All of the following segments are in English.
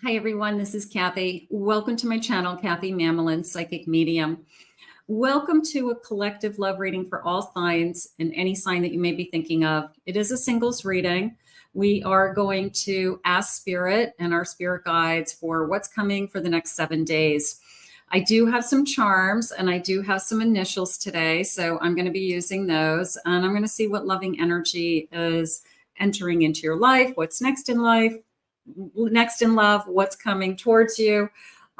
Hi, everyone. This is Kathy. Welcome to my channel, Kathy Mamelin, Psychic Medium. Welcome to a collective love reading for all signs and any sign that you may be thinking of. It is a singles reading. We are going to ask Spirit and our spirit guides for what's coming for the next 7 days. I do have some charms and I do have some initials today, so I'm going to be using those. And I'm going to see what loving energy is entering into your life, what's next in life, next in love, what's coming towards you.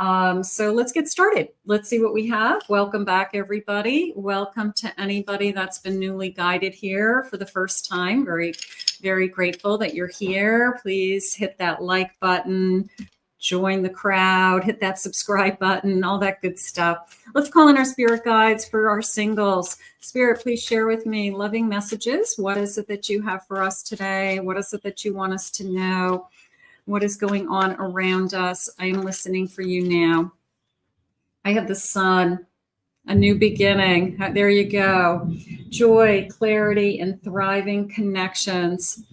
So let's get started. Let's see what we have. Welcome back, everybody. Welcome to anybody that's been newly guided here for the first time. Very, very grateful that you're here. Please hit that like button, join the crowd, hit that subscribe button, all that good stuff. Let's call in our spirit guides for our singles. Spirit, please share with me loving messages. What is it that you have for us today? What is it that you want us to know? What is going on around us? I am listening for you now. I have the sun, a new beginning. There you go. Joy, clarity, and thriving connections.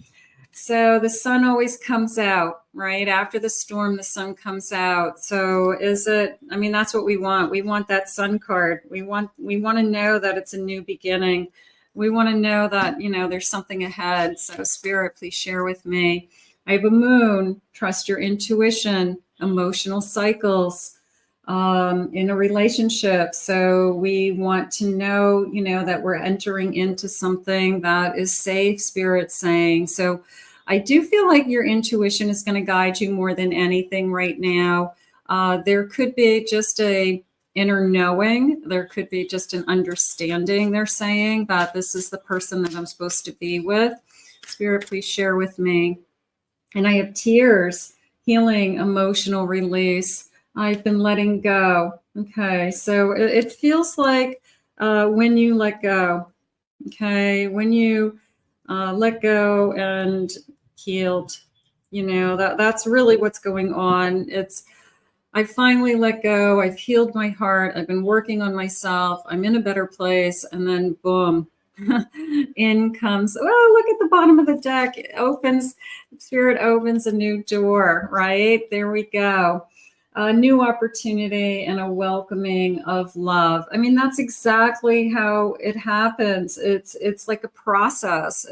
So the sun always comes out, right? After the storm, the sun comes out. So is it, I mean, that's what we want. We want that sun card. We want to know that it's a new beginning. We want to know that, you know, there's something ahead. So Spirit, please share with me. I have a moon, trust your intuition, emotional cycles in a relationship. So we want to know, you know, that we're entering into something that is safe, Spirit saying. So I do feel like your intuition is going to guide you more than anything right now. There could be just a inner knowing. There could be just an understanding. They're saying that this is the person that I'm supposed to be with. Spirit, please share with me. And I have tears, healing, emotional release. I've been letting go. Okay, so it feels like when you let go. Okay, when you let go and healed, you know, that's really what's going on. I finally let go. I've healed my heart. I've been working on myself. I'm in a better place. And then boom. In comes, oh, look at the bottom of the deck. It opens, Spirit opens a new door, right? There we go. A new opportunity and a welcoming of love. I mean, that's exactly how it happens. It's like a process.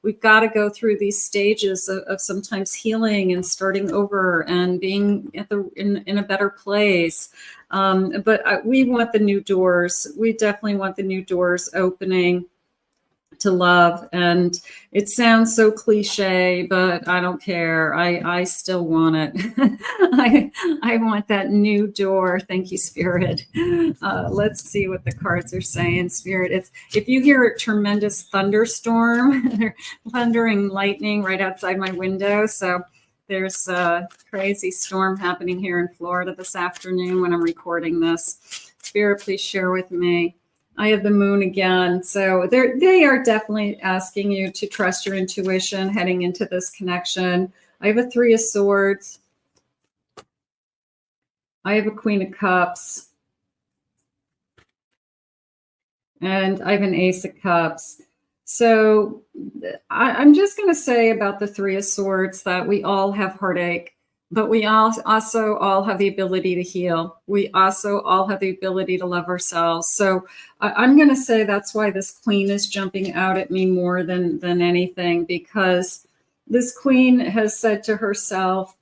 We've got to go through these stages of sometimes healing and starting over and being in a better place. But we want the new doors. We definitely want the new doors opening to love. And it sounds so cliche, but I don't care. I still want it. I want that new door. Thank you, Spirit. Let's see what the cards are saying, Spirit. If you hear a tremendous thunderstorm, thundering lightning right outside my window. So there's a crazy storm happening here in Florida this afternoon when I'm recording this. Spirit, please share with me. I have the moon again. So they are definitely asking you to trust your intuition heading into this connection. I have a 3 of Swords. I have a Queen of Cups. And I have an Ace of Cups. So I'm just going to say about the 3 of Swords that we all have heartache, but we also all have the ability to heal. We also all have the ability to love ourselves. So I'm going to say that's why this Queen is jumping out at me more than anything, because this Queen has said to herself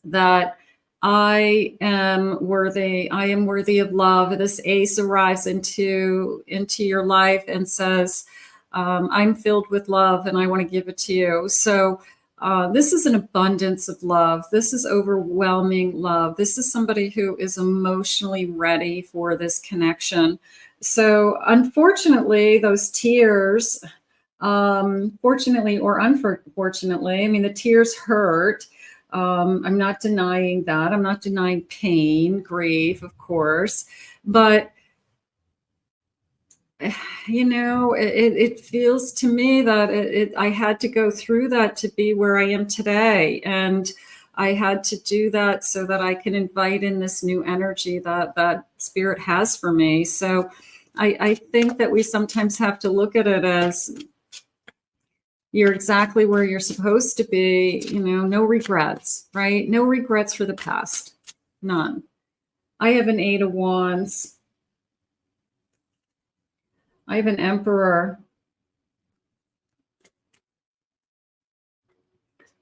that I am worthy of love. This Ace arrives into your life and says, I'm filled with love and I want to give it to you. So this is an abundance of love. This is overwhelming love. This is somebody who is emotionally ready for this connection. So unfortunately, those tears, fortunately or unfortunately, I mean, the tears hurt. I'm not denying that. I'm not denying pain, grief, of course, but you know, it feels to me that I had to go through that to be where I am today. And I had to do that so that I can invite in this new energy that Spirit has for me. So I think that we sometimes have to look at it as You're exactly where you're supposed to be, you know, no regrets, right? No regrets for the past. None. I have an 8 of Wands. I have an Emperor.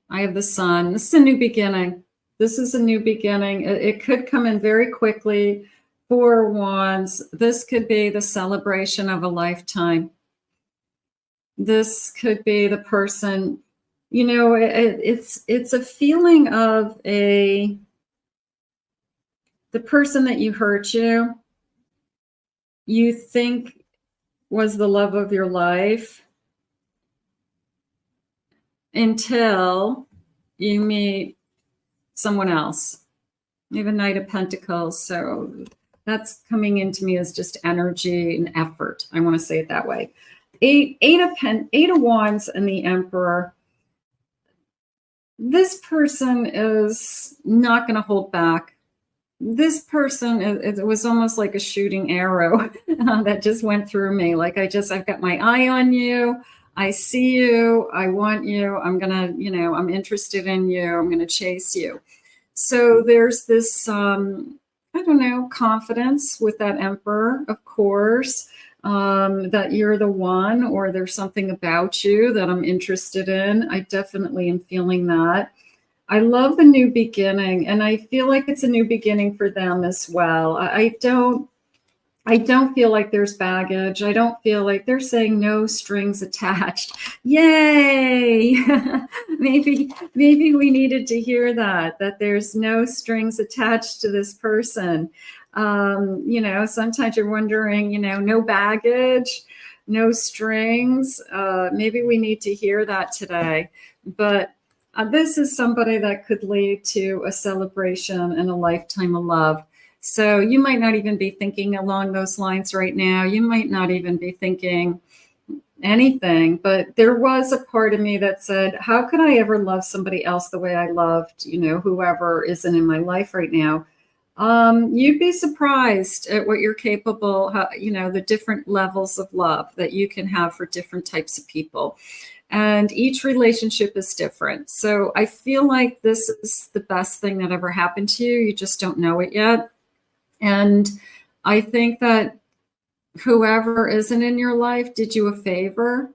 I have the Sun. This is a new beginning. This is a new beginning. It could come in very quickly. 4 Wands. This could be the celebration of a lifetime. This could be the person, you know, it's a feeling of the person that you hurt you think was the love of your life until you meet someone else. You have a Knight of Pentacles, so that's coming into me as just energy and effort. I want to say it that way. Eight of Wands and the Emperor. This person is not going to hold back. This person, it was almost like a shooting arrow that just went through me. Like I've got my eye on you. I see you. I want you. I'm going to, you know, I'm interested in you. I'm going to chase you. So there's this, I don't know, confidence with that Emperor, of course, that you're the one, or there's something about you that I'm interested in. I definitely am feeling that. I love the new beginning, and I feel like it's a new beginning for them as well. I don't feel like there's baggage. I don't feel like they're saying no strings attached. Yay! maybe we needed to hear that there's no strings attached to this person. You know, sometimes you're wondering, you know, no baggage, no strings. Maybe we need to hear that today. But this is somebody that could lead to a celebration and a lifetime of love. So you might not even be thinking along those lines right now. You might not even be thinking anything, but there was a part of me that said, how could I ever love somebody else the way I loved, you know, whoever isn't in my life right now? You'd be surprised at what you're capable, you know, the different levels of love that you can have for different types of people. And each relationship is different. So I feel like this is the best thing that ever happened to you. You just don't know it yet. And I think that whoever isn't in your life did you a favor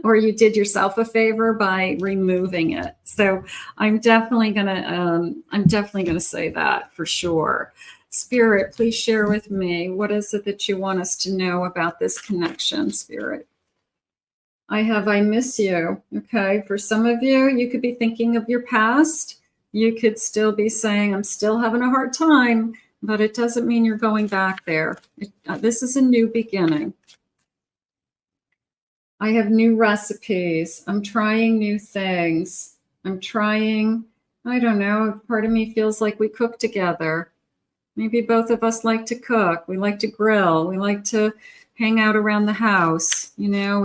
or you did yourself a favor by removing it. So I'm definitely gonna say that for sure. Spirit, please share with me, what is it that you want us to know about this connection, Spirit? I miss you. Okay. For some of you, you could be thinking of your past. You could still be saying, I'm still having a hard time, but it doesn't mean you're going back there. This is a new beginning. I have new recipes. I'm trying new things. I'm trying, I don't know, part of me feels like we cook together. Maybe both of us like to cook. We like to grill. We like to hang out around the house. You know,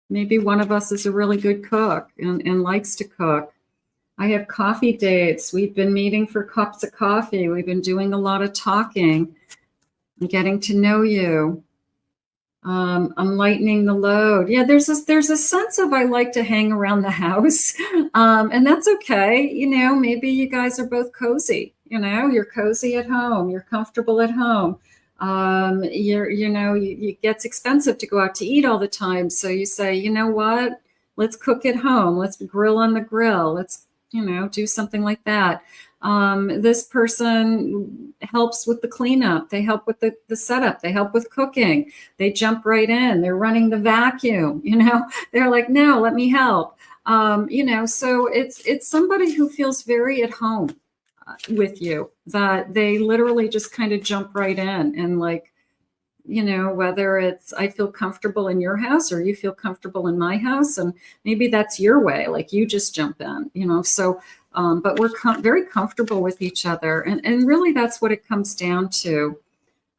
maybe one of us is a really good cook and likes to cook. I have coffee dates. We've been meeting for cups of coffee. We've been doing a lot of talking and getting to know you. I'm lightening the load. Yeah, there's a sense of I like to hang around the house, and that's okay. You know, maybe you guys are both cozy. You know, you're cozy at home. You're comfortable at home. It gets expensive to go out to eat all the time. So you say, you know what? Let's cook at home. Let's grill on the grill. Let's, you know, do something like that. This person helps with the cleanup. They help with the setup. They help with cooking. They jump right in. They're running the vacuum. You know, they're like, no, let me help. You know, so it's somebody who feels very at home with you, that they literally just kind of jump right in and, like, you know, whether it's I feel comfortable in your house or you feel comfortable in my house, and maybe that's your way, like you just jump in, you know. So but we're very comfortable with each other, and really that's what it comes down to.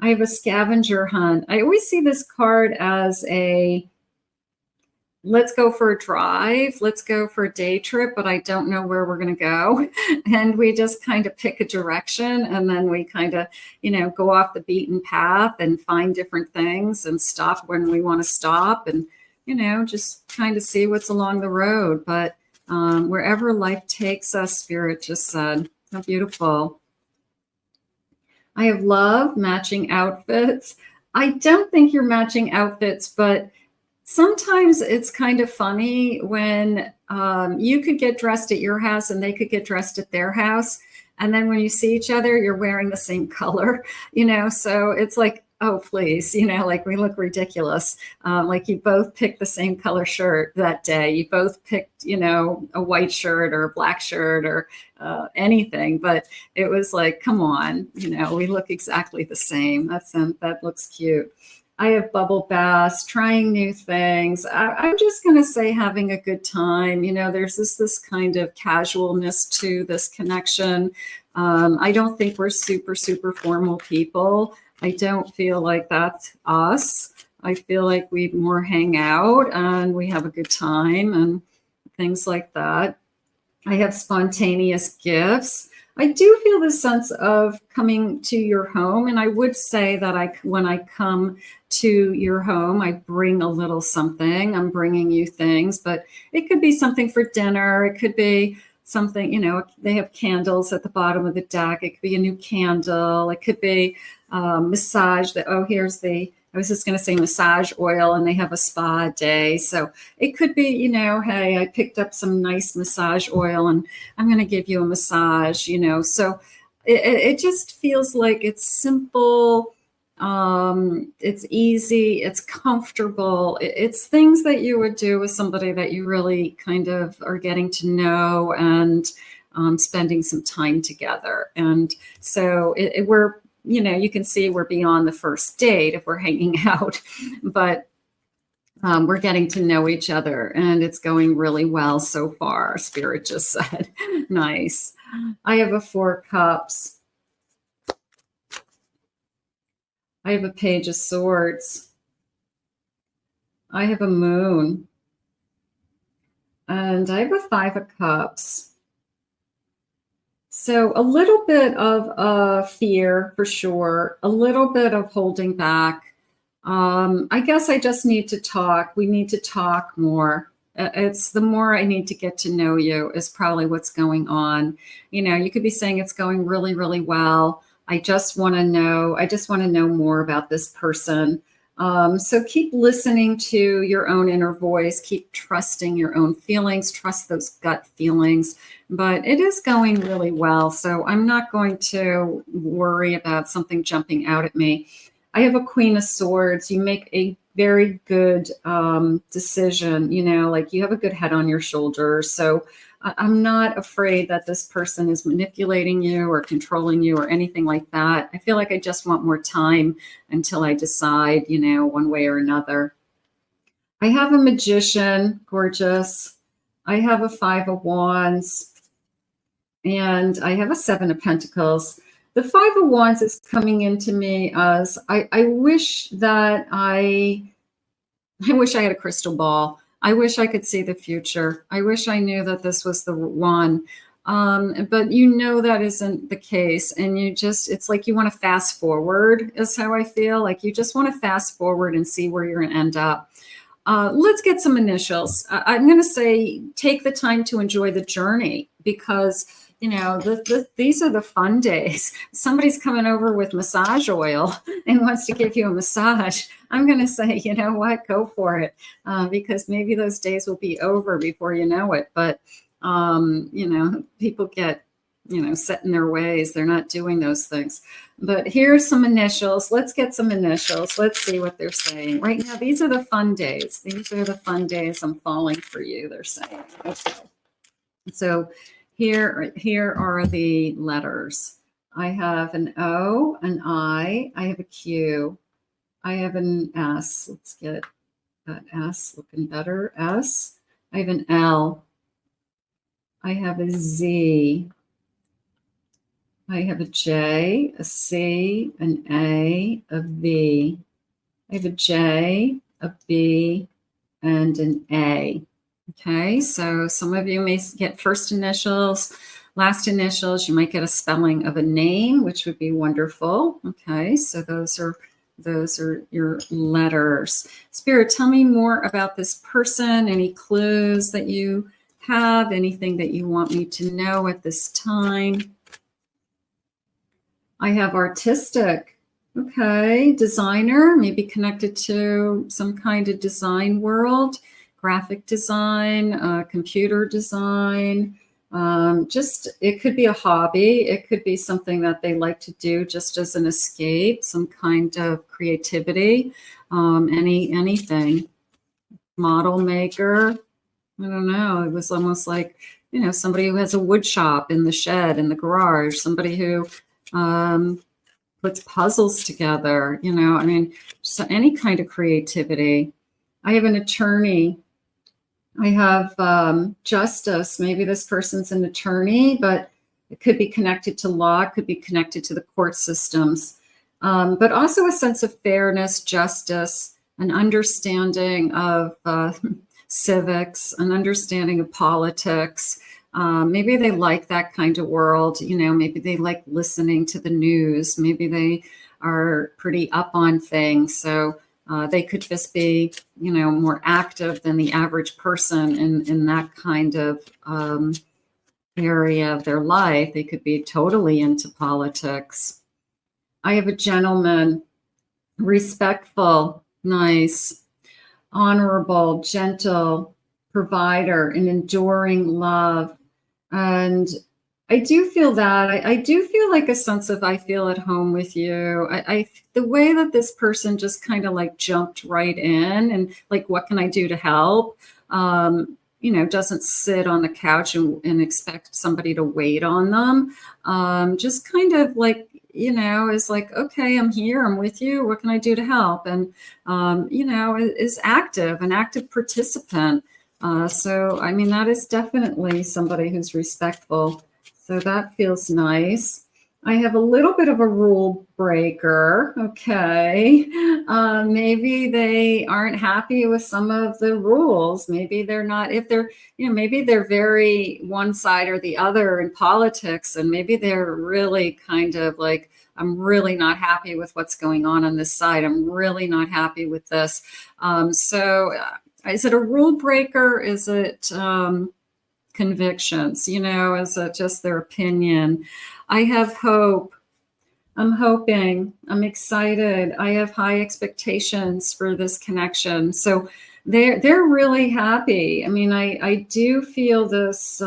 I have a scavenger hunt. I always see this card as a let's go for a drive, let's go for a day trip, but I don't know where we're going to go. And we just kind of pick a direction, and then we kind of, go off the beaten path and find different things and stop when we want to stop, and, just kind of see what's along the road. But wherever life takes us, Spirit just said, how beautiful. I have love, matching outfits. I don't think you're matching outfits, but sometimes it's kind of funny when you could get dressed at your house and they could get dressed at their house. And then when you see each other, you're wearing the same color, so it's like, oh, please, like we look ridiculous. Like you both picked the same color shirt that day. You both picked, a white shirt or a black shirt or anything. But it was like, come on, we look exactly the same. That looks cute. I have bubble baths, trying new things. I'm just going to say having a good time. There's this kind of casualness to this connection. I don't think we're super, super formal people. I don't feel like that's us. I feel like we more hang out and we have a good time and things like that. I have spontaneous gifts. I do feel the sense of coming to your home. And I would say that when I come to your home, I bring a little something. I'm bringing you things, but it could be something for dinner. It could be something, they have candles at the bottom of the deck. It could be a new candle. It could be massage. I was just going to say massage oil, and they have a spa day. So it could be, hey, I picked up some nice massage oil and I'm going to give you a massage, So it just feels like it's simple. It's easy. It's comfortable. It's things that you would do with somebody that you really kind of are getting to know and spending some time together. And so we're, you can see we're beyond the first date if we're hanging out, but we're getting to know each other and it's going really well so far. Spirit just said, nice. I have a 4 cups. I have a Page of Swords. I have a Moon. And I have a 5 of Cups. So a little bit of fear for sure, a little bit of holding back. I guess I just need to talk. We need to talk more. It's the more I need to get to know you is probably what's going on. You could be saying it's going really, really well. I just want to know more about this person. So keep listening to your own inner voice, keep trusting your own feelings, trust those gut feelings, but it is going really well. So I'm not going to worry about something jumping out at me. I have a Queen of Swords. You make a very good decision, like you have a good head on your shoulders. So I'm not afraid that this person is manipulating you or controlling you or anything like that. I feel like I just want more time until I decide, one way or another. I have a Magician, gorgeous. I have a 5 of Wands. And I have a 7 of Pentacles. The 5 of Wands is coming into me as I wish that I wish I had a crystal ball. I wish I could see the future. I wish I knew that this was the one. But that isn't the case. And it's like you want to fast forward is how I feel. Like you just want to fast forward and see where you're going to end up. Let's get some initials. I'm going to say take the time to enjoy the journey because these are the fun days. Somebody's coming over with massage oil and wants to give you a massage. I'm going to say, you know what, go for it. Because maybe those days will be over before you know it. But, people get, set in their ways. They're not doing those things. But here's some initials. Let's get some initials. Let's see what they're saying. Right now, these are the fun days. These are the fun days. I'm falling for you, they're saying. Okay. So here are the letters. I have an O, an I have a Q, I have an S. Let's get that S looking better. S. I have an L. I have a Z. I have a J, a C, an A, a V. I have a J, a B, and an A. Okay, so some of you may get first initials, last initials. You might get a spelling of a name, which would be wonderful. Okay, so those are your letters. Spirit, tell me more about this person. Any clues that you have? Anything that you want me to know at this time? I have artistic. Okay, designer, maybe connected to some kind of design world, graphic design, computer design. Just, it could be a hobby. It could be something that they like to do just as an escape, some kind of creativity, anything. Model maker. I don't know. It was almost like, you know, somebody who has a wood shop in the shed, in the garage, somebody who puts puzzles together, you know, I mean, so any kind of creativity. I have an attorney. I have justice. Maybe this person's an attorney, but it could be connected to law, it could be connected to the court systems, but also a sense of fairness, justice, an understanding of civics, an understanding of politics. Maybe they like that kind of world, you know, maybe they like listening to the news, maybe they are pretty up on things. So they could just be, you know, more active than the average person in that kind of area of their life. They could be totally into politics. I have a gentleman, respectful, nice, honorable, gentle, provider, an enduring love. And I do feel that. I do feel like a sense of I feel at home with you. The way that this person just kind of like jumped right in and like, what can I do to help? You know, doesn't sit on the couch and expect somebody to wait on them. Just kind of like, you know, is like, okay, I'm here, I'm with you. What can I do to help? And, you know, is active, an active participant. So, I mean, that is definitely somebody who's respectful. So that feels nice. I have a little bit of a rule breaker. Okay. Maybe they aren't happy with some of the rules. Maybe they're not, if they're, you know, maybe they're very one side or the other in politics. And maybe they're really kind of like, I'm really not happy with what's going on this side. I'm really not happy with this. So is it a rule breaker? Is it convictions? You know, is it just their opinion? I have hope. I'm hoping. I'm excited. I have high expectations for this connection. So they're really happy. I mean, I do feel this.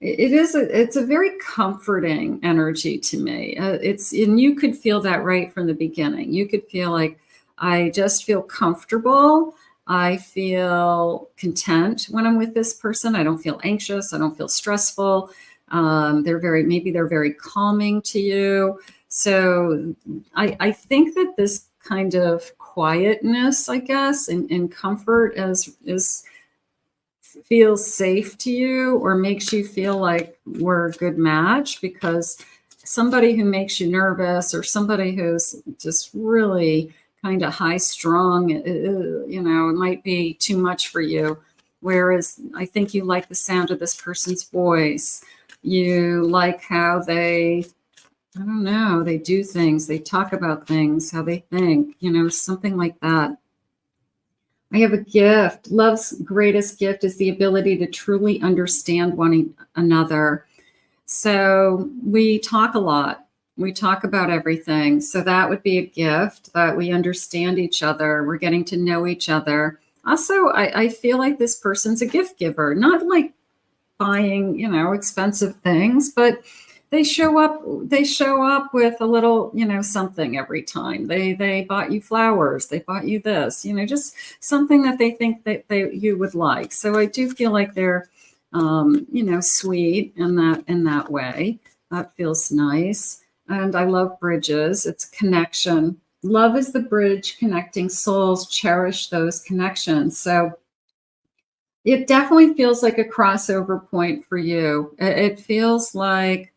It's a very comforting energy to me. And you could feel that right from the beginning. You could feel like I just feel comfortable. I feel content when I'm with this person. I don't feel anxious. I don't feel stressful. Maybe they're very calming to you. So I think that this kind of quietness, I guess, and comfort feels safe to you or makes you feel like we're a good match, because somebody who makes you nervous or somebody who's just really kind of high strung, you know, it might be too much for you. Whereas I think you like the sound of this person's voice. You like how they, I don't know, they do things, they talk about things, how they think, you know, something like that. I have a gift. Love's greatest gift is the ability to truly understand one another. So we talk a lot. We talk about everything. So that would be a gift, that we understand each other. We're getting to know each other. Also, I feel like this person's a gift giver, not like buying, you know, expensive things, but they show up with a little, you know, something every time. They bought you flowers, they bought you this, you know, just something that they think that you would like. So I do feel like they're you know, sweet in that way. That feels nice. And I love bridges. It's connection. Love is the bridge connecting souls. Cherish those connections. So it definitely feels like a crossover point for you. It feels like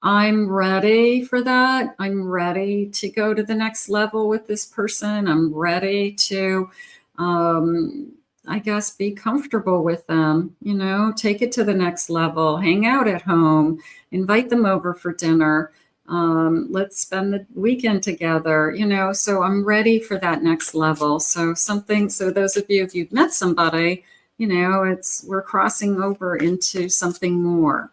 I'm ready for that. I'm ready to go to the next level with this person. I'm ready to I guess be comfortable with them, you know, take it to the next level, hang out at home, invite them over for dinner. Let's spend the weekend together, you know, so I'm ready for that next level. So those of you, if you've met somebody, you know, we're crossing over into something more.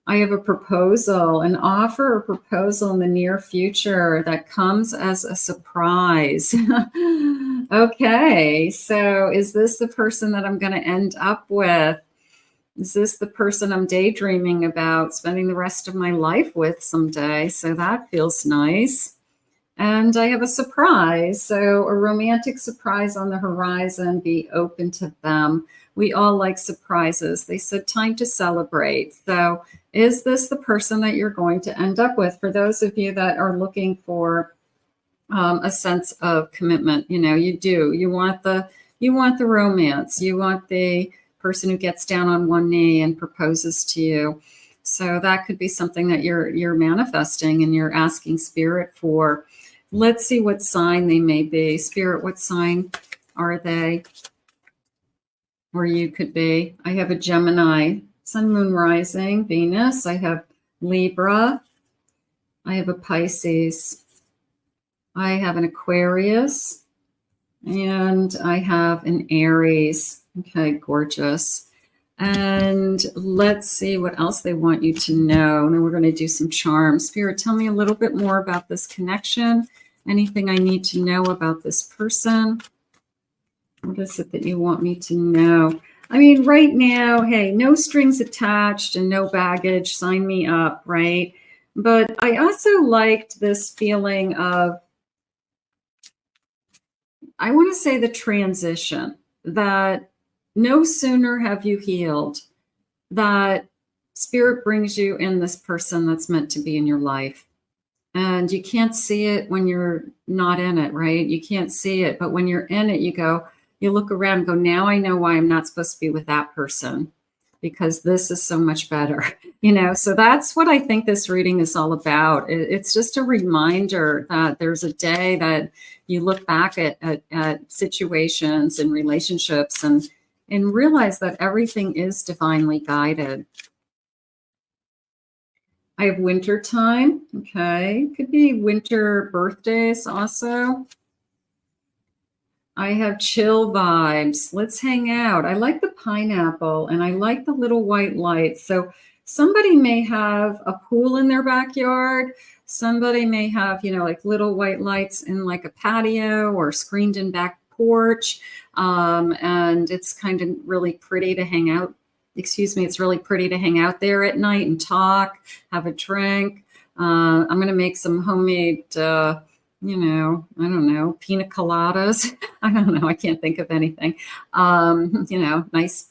I have a proposal, an offer or proposal in the near future that comes as a surprise. Okay, so is this the person that I'm going to end up with? Is this the person I'm daydreaming about spending the rest of my life with someday? So that feels nice. And I have a surprise. So a romantic surprise on the horizon, be open to them. We all like surprises. They said time to celebrate. So is this the person that you're going to end up with? For those of you that are looking for a sense of commitment, you know, you want the romance. You want the person who gets down on one knee and proposes to you. So that could be something that you're manifesting and you're asking spirit for. Let's see what sign they may be. Spirit, what sign are they? Or you could be. I have a Gemini, Sun, Moon, Rising, Venus. I have Libra. I have a Pisces. I have an Aquarius. And I have an Aries. Okay, gorgeous. And let's see what else they want you to know. And then we're going to do some charms. Spirit, tell me a little bit more about this connection. Anything I need to know about this person. What is it that you want me to know? I mean, right now, hey, no strings attached and no baggage. Sign me up, right? But I also liked this feeling of, I want to say the transition, that no sooner have you healed, that spirit brings you in this person that's meant to be in your life. And you can't see it when you're not in it, right? You can't see it. But when you're in it, you look around and go, now I know why I'm not supposed to be with that person, because this is so much better, you know? So that's what I think this reading is all about. It's just a reminder that there's a day that you look back at situations and relationships and realize that everything is divinely guided. I have winter time. Okay. Could be winter birthdays also. I have chill vibes. Let's hang out. I like the pineapple and I like the little white lights. So somebody may have a pool in their backyard. Somebody may have, you know, like little white lights in like a patio or screened in back porch. And it's kind of really pretty to hang out. Excuse me, it's really pretty to hang out there at night and talk, have a drink. I'm going to make some homemade, you know, I don't know, pina coladas. I don't know. I can't think of anything. You know, nice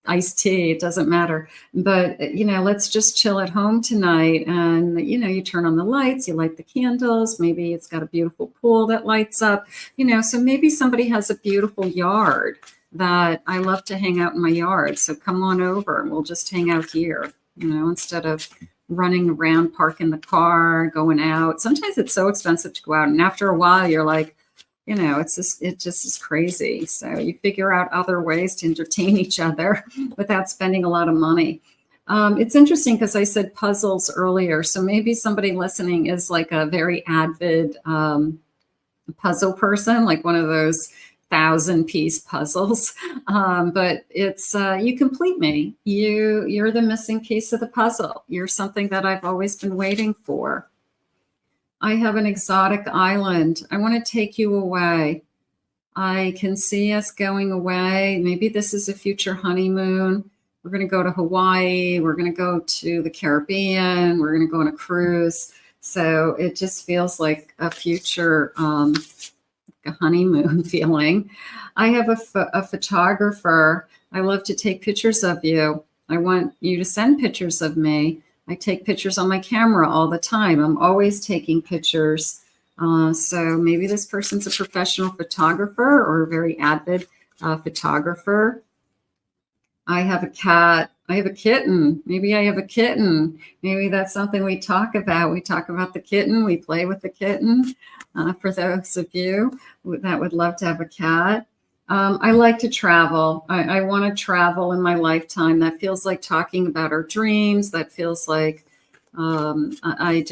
iced tea. It doesn't matter. But, you know, let's just chill at home tonight. And, you know, you turn on the lights, you light the candles. Maybe it's got a beautiful pool that lights up, you know, so maybe somebody has a beautiful yard that I love to hang out in my yard. So come on over and we'll just hang out here, you know, instead of running around, parking the car, going out. Sometimes it's so expensive to go out. And after a while, you're like, you know, it just is crazy. So you figure out other ways to entertain each other without spending a lot of money. It's interesting because I said puzzles earlier. So maybe somebody listening is like a very avid puzzle person, like one of those 1,000-piece puzzles, but it's you complete me. You're the missing piece of the puzzle. You're something that I've always been waiting for. I have an exotic island. I want to take you away. I can see us going away. Maybe this is a future honeymoon. We're going to go to Hawaii. We're going to go to the Caribbean. We're going to go on a cruise. So it just feels like a future a honeymoon feeling. I have a photographer. I love to take pictures of you. I want you to send pictures of me. I take pictures on my camera all the time. I'm always taking pictures. So maybe this person's a professional photographer or a very avid photographer. I have a cat. I have a kitten. Maybe I have a kitten. Maybe that's something we talk about. We talk about the kitten. We play with the kitten. For those of you that would love to have a cat. I like to travel. I want to travel in my lifetime. That feels like talking about our dreams. That feels like I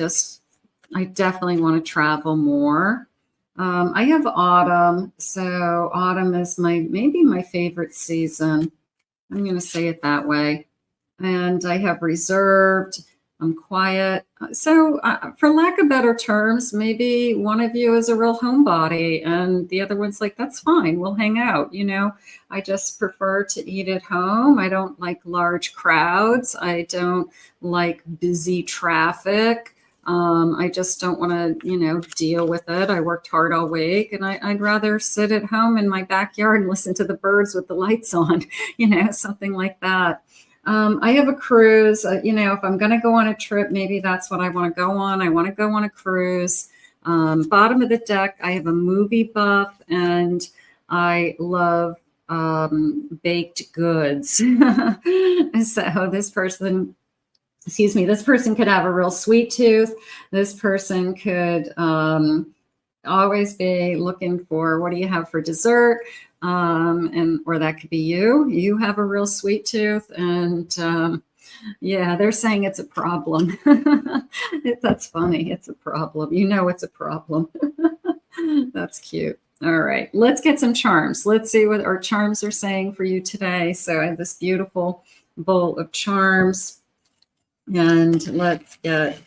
definitely want to travel more. I have autumn. So autumn is maybe my favorite season. I'm going to say it that way. And I have reserved. I'm quiet. So for lack of better terms, maybe one of you is a real homebody and the other one's like, that's fine. We'll hang out. You know, I just prefer to eat at home. I don't like large crowds. I don't like busy traffic. I just don't want to, you know, deal with it. I worked hard all week and I'd rather sit at home in my backyard and listen to the birds with the lights on, you know, something like that. I have a cruise, you know, if I'm going to go on a trip, maybe that's what I want to go on. I want to go on a cruise. Bottom of the deck, I have a movie buff and I love baked goods. So this person, this person could have a real sweet tooth. This person could always be looking for, what do you have for dessert? Or that could be you have a real sweet tooth and yeah, they're saying it's a problem. That's funny. It's a problem. You know, it's a problem. That's cute. All right, let's get some charms. Let's see what our charms are saying for you today. So I have this beautiful bowl of charms and let's get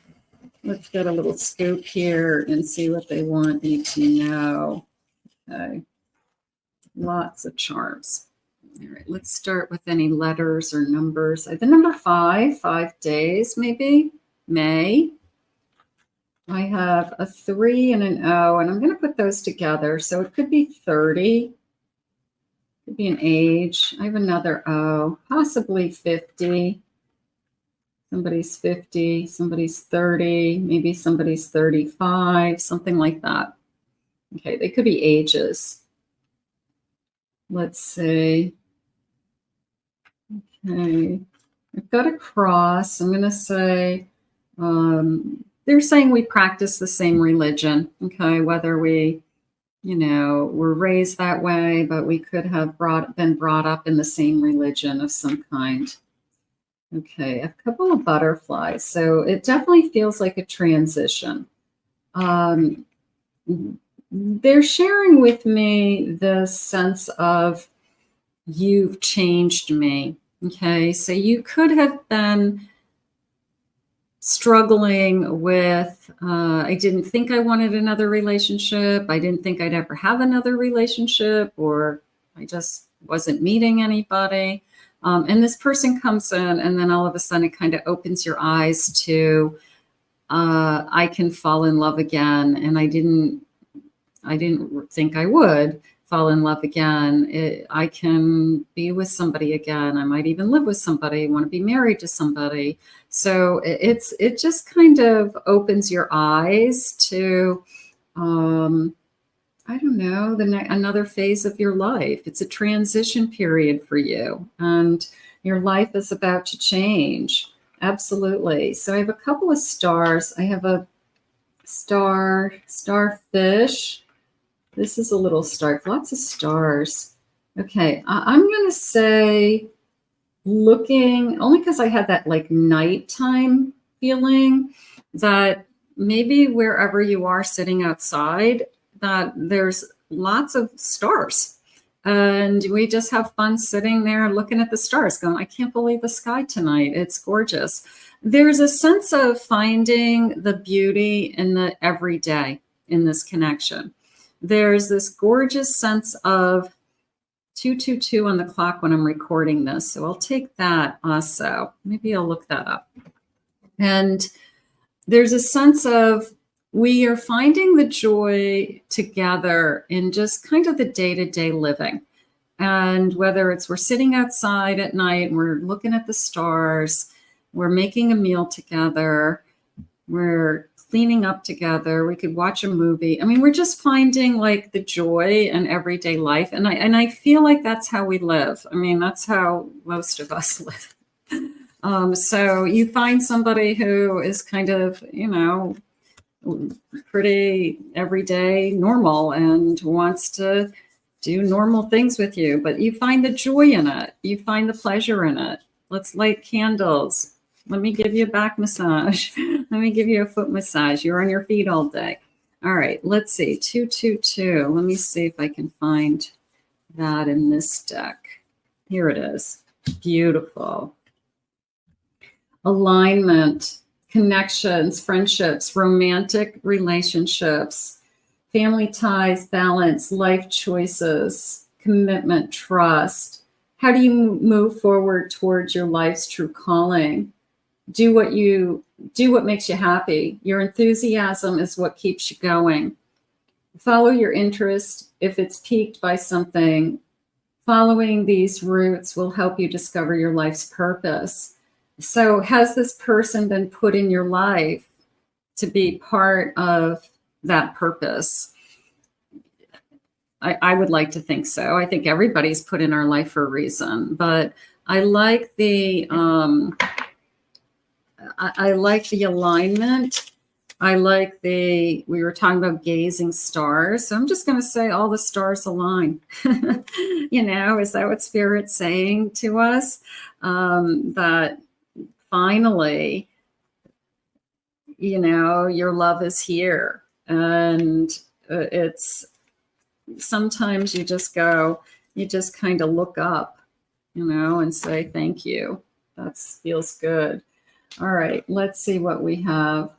a little scoop here and see what they want you to know. Okay. Lots of charms. All right, let's start with any letters or numbers. The number 5 days, maybe, May. I have a 3 and an O, and I'm going to put those together. So it could be 30. Could be an age. I have another O, possibly 50. Somebody's 50, somebody's 30, maybe somebody's 35, something like that. Okay, they could be ages. Let's see. Okay, I've got a cross. I'm going to say, they're saying we practice the same religion. Okay, whether we, you know, were raised that way, but we could have been brought up in the same religion of some kind. Okay, a couple of butterflies. So it definitely feels like a transition. They're sharing with me the sense of you've changed me. Okay, so you could have been struggling with, I didn't think I wanted another relationship. I didn't think I'd ever have another relationship, or I just wasn't meeting anybody. And this person comes in and then all of a sudden it kind of opens your eyes to, I can fall in love again. And I didn't think I would fall in love again. I can be with somebody again. I might even live with somebody, want to be married to somebody. So it just kind of opens your eyes to, I don't know, another phase of your life. It's a transition period for you and your life is about to change. Absolutely. So I have a couple of stars. I have a starfish. This is a little star, lots of stars. Okay, I'm going to say looking, only because I had that like nighttime feeling that maybe wherever you are sitting outside, that there's lots of stars. And we just have fun sitting there looking at the stars going, I can't believe the sky tonight. It's gorgeous. There's a sense of finding the beauty in the everyday in this connection. There's this gorgeous sense of 222 on the clock when I'm recording this. So I'll take that also. Maybe I'll look that up. And there's a sense of we are finding the joy together in just kind of the day-to-day living. And whether it's we're sitting outside at night and we're looking at the stars, we're making a meal together, we're cleaning up together. We could watch a movie. I mean, we're just finding like the joy in everyday life. And I feel like that's how we live. I mean, that's how most of us live. So you find somebody who is kind of, you know, pretty everyday normal and wants to do normal things with you, but you find the joy in it. You find the pleasure in it. Let's light candles. Let me give you a back massage. Let me give you a foot massage. You're on your feet all day. All right, let's see. 222. Let me see if I can find that in this deck. Here it is. Beautiful. Alignment, connections, friendships, romantic relationships, family ties, balance, life choices, commitment, trust. How do you move forward towards your life's true calling? Do what makes you happy. Your enthusiasm is what keeps you going. Follow your interest. If it's piqued by something, following these routes will help you discover your life's purpose. So has this person been put in your life to be part of that purpose? I would like to think so. I think everybody's put in our life for a reason, but I like the I like the alignment. I like we were talking about gazing stars. So I'm just going to say all the stars align. You know, is that what Spirit's saying to us? That finally, you know, your love is here. And it's sometimes you just kind of look up, you know, and say, thank you. That feels good. All right, let's see what we have.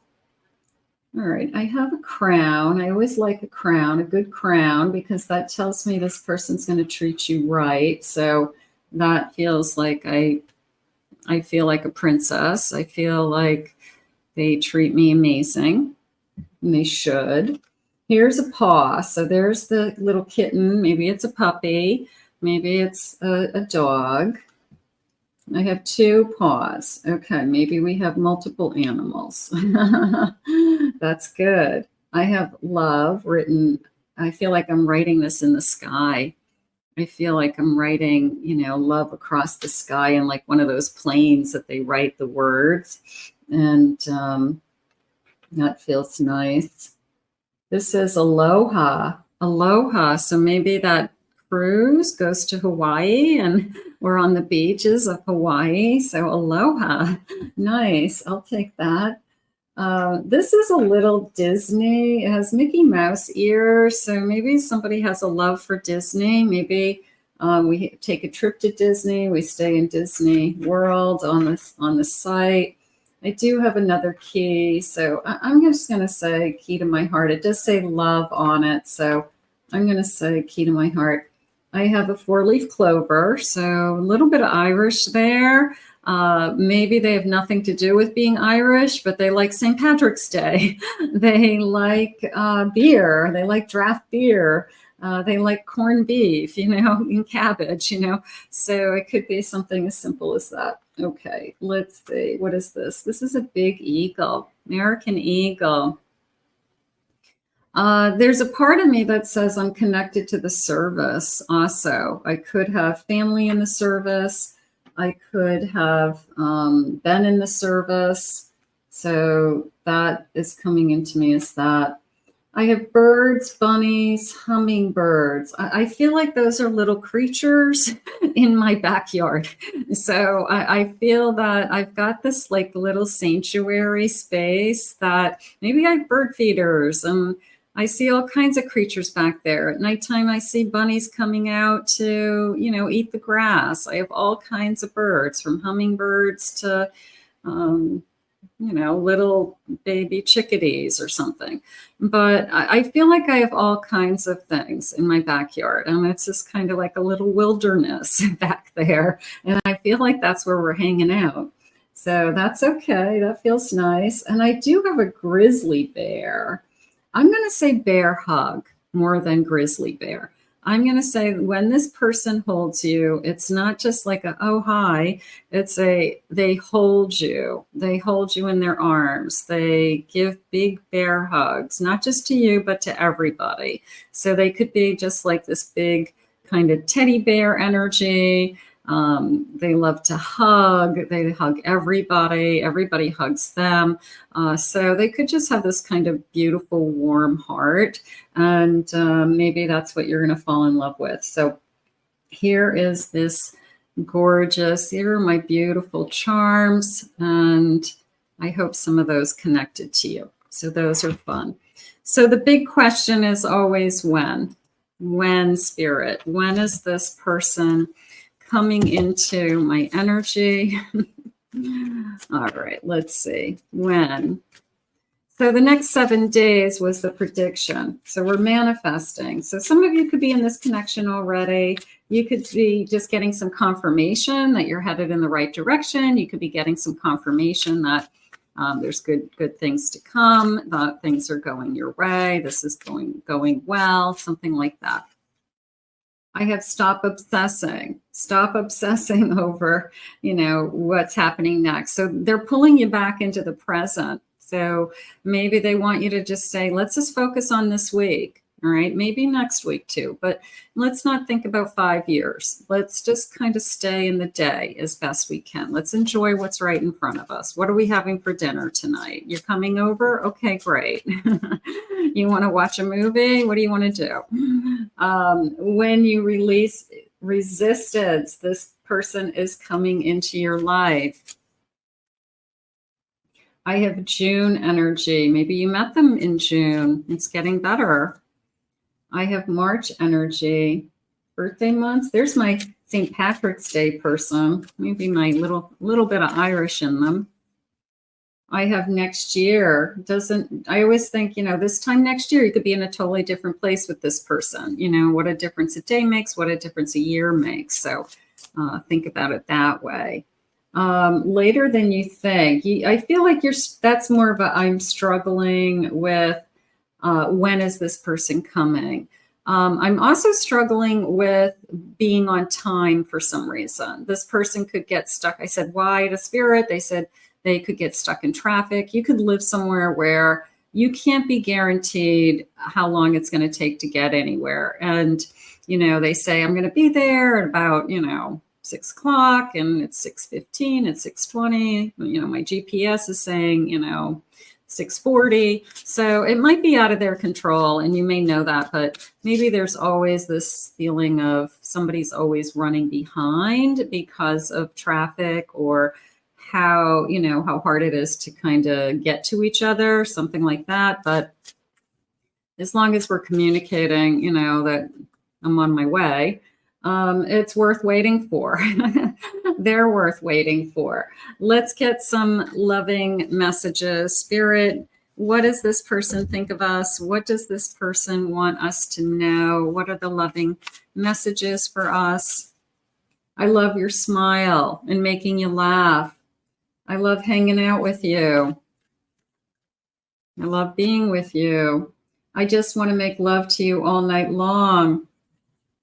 All right, I have a crown. I always like a crown, a good crown, because that tells me this person's going to treat you right. So that feels like I feel like a princess. I feel like they treat me amazing, and they should. Here's a paw. So there's the little kitten. Maybe it's a puppy. Maybe it's a dog. I have two paws. Okay, maybe we have multiple animals. That's good. I have love written. I feel like I'm writing this in the sky. I feel like I'm writing, you know, love across the sky in like one of those planes that they write the words. And that feels nice. This is aloha. Aloha. So maybe that cruise goes to Hawaii and we're on the beaches of Hawaii. So aloha. Nice. I'll take that. This is a little Disney. It has Mickey Mouse ears. So maybe somebody has a love for Disney. Maybe we take a trip to Disney. We stay in Disney World on the site. I do have another key. So I'm just going to say key to my heart. It does say love on it. So I'm going to say key to my heart. I have a 4-leaf clover, so a little bit of Irish there. Maybe they have nothing to do with being Irish, but they like St. Patrick's Day. They like beer. They like draft beer. They like corned beef, you know, and cabbage, you know. So it could be something as simple as that. Okay, let's see. What is this? This is a big eagle, American eagle. There's a part of me that says I'm connected to the service also. I could have family in the service. I could have been in the service. So that is coming into me as that. I have birds, bunnies, hummingbirds. I feel like those are little creatures in my backyard. So I feel that I've got this like little sanctuary space that maybe I have bird feeders and I see all kinds of creatures back there. At nighttime, I see bunnies coming out to, you know, eat the grass. I have all kinds of birds, from hummingbirds to, you know, little baby chickadees or something. But I feel like I have all kinds of things in my backyard. And it's just kind of like a little wilderness back there. And I feel like that's where we're hanging out. So that's okay. That feels nice. And I do have a grizzly bear. I'm going to say bear hug more than grizzly bear. I'm going to say when this person holds you, it's not just like a, oh, hi. It's they hold you. They hold you in their arms. They give big bear hugs, not just to you, but to everybody. So they could be just like this big kind of teddy bear energy. They love to hug. They hug everybody. Everybody hugs them. So they could just have this kind of beautiful, warm heart. And maybe that's what you're going to fall in love with. So here is this gorgeous, here are my beautiful charms. And I hope some of those connected to you. So those are fun. So the big question is always when? When, Spirit? When is this person coming into my energy? All right, let's see. When? So the next 7 days was the prediction. So we're manifesting. So some of you could be in this connection already. You could be just getting some confirmation that you're headed in the right direction. You could be getting some confirmation that there's good things to come, that things are going your way. This is going well, something like that. I have stop obsessing over, what's happening next. So they're pulling you back into the present. So maybe they want you to just say, let's just focus on this week. All right. Maybe next week too, but let's not think about 5 years. Let's just kind of stay in the day as best we can. Let's enjoy what's right in front of us. What are we having for dinner tonight? You're coming over? Okay, great. You want to watch a movie? What do you want to do? When you release resistance, this person is coming into your life. I have June energy. Maybe you met them in June. It's getting better. I have March energy. Birthday months. There's my St. Patrick's Day person. Maybe my little bit of Irish in them. I have next year. I always think, this time next year, you could be in a totally different place with this person. What a difference a day makes, what a difference a year makes. So think about it that way. Later than you think. I feel like that's more of a, I'm struggling with when is this person coming? I'm also struggling with being on time for some reason. This person could get stuck. I said, why to Spirit? They said they could get stuck in traffic. You could live somewhere where you can't be guaranteed how long it's going to take to get anywhere. And, they say, I'm going to be there at about, 6 o'clock and it's 6:15, it's 6:20. My GPS is saying, 6:40. So it might be out of their control and you may know that, but maybe there's always this feeling of somebody's always running behind because of traffic or how hard it is to kind of get to each other, something like that. But as long as we're communicating, that I'm on my way, it's worth waiting for. They're worth waiting for. Let's get some loving messages. Spirit, what does this person think of us? What does this person want us to know? What are the loving messages for us? I love your smile and making you laugh. I love hanging out with you. I love being with you. I just want to make love to you all night long.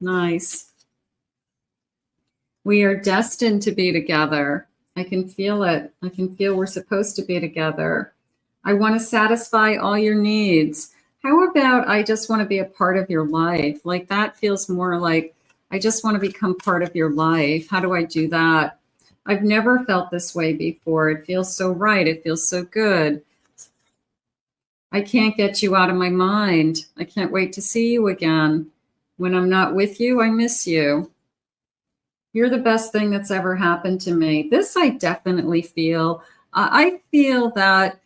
Nice. We are destined to be together. I can feel it. I can feel we're supposed to be together. I want to satisfy all your needs. How about I just want to be a part of your life? Like that feels more like I just want to become part of your life. How do I do that? I've never felt this way before. It feels so right. It feels so good. I can't get you out of my mind. I can't wait to see you again. When I'm not with you, I miss you. You're the best thing that's ever happened to me. This I definitely feel. I feel that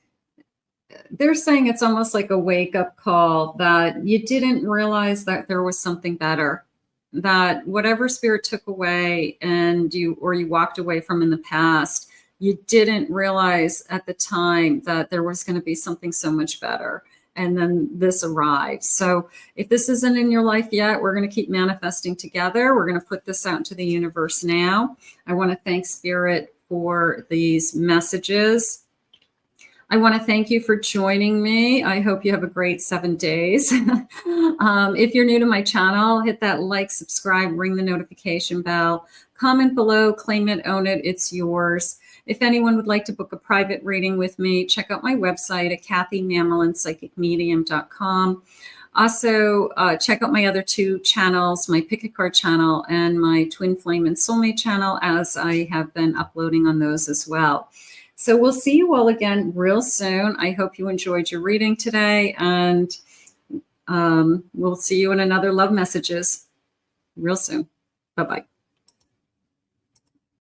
they're saying it's almost like a wake-up call that you didn't realize that there was something better, that whatever Spirit took away and you walked away from in the past, you didn't realize at the time that there was going to be something so much better. And then this arrives. So if this isn't in your life yet, we're going to keep manifesting together. We're going to put this out into the universe now. I want to thank Spirit for these messages. I want to thank you for joining me. I hope you have a great 7 days. If you're new to my channel, hit that like, subscribe, ring the notification bell, comment below, claim it, own it, it's yours. If anyone would like to book a private reading with me, check out my website at kathymamolinspsychicmedium.com. Also, check out my other 2 channels, my Pick a Card channel and my Twin Flame and Soulmate channel, as I have been uploading on those as well. So we'll see you all again real soon. I hope you enjoyed your reading today, and we'll see you in another Love Messages real soon. Bye-bye.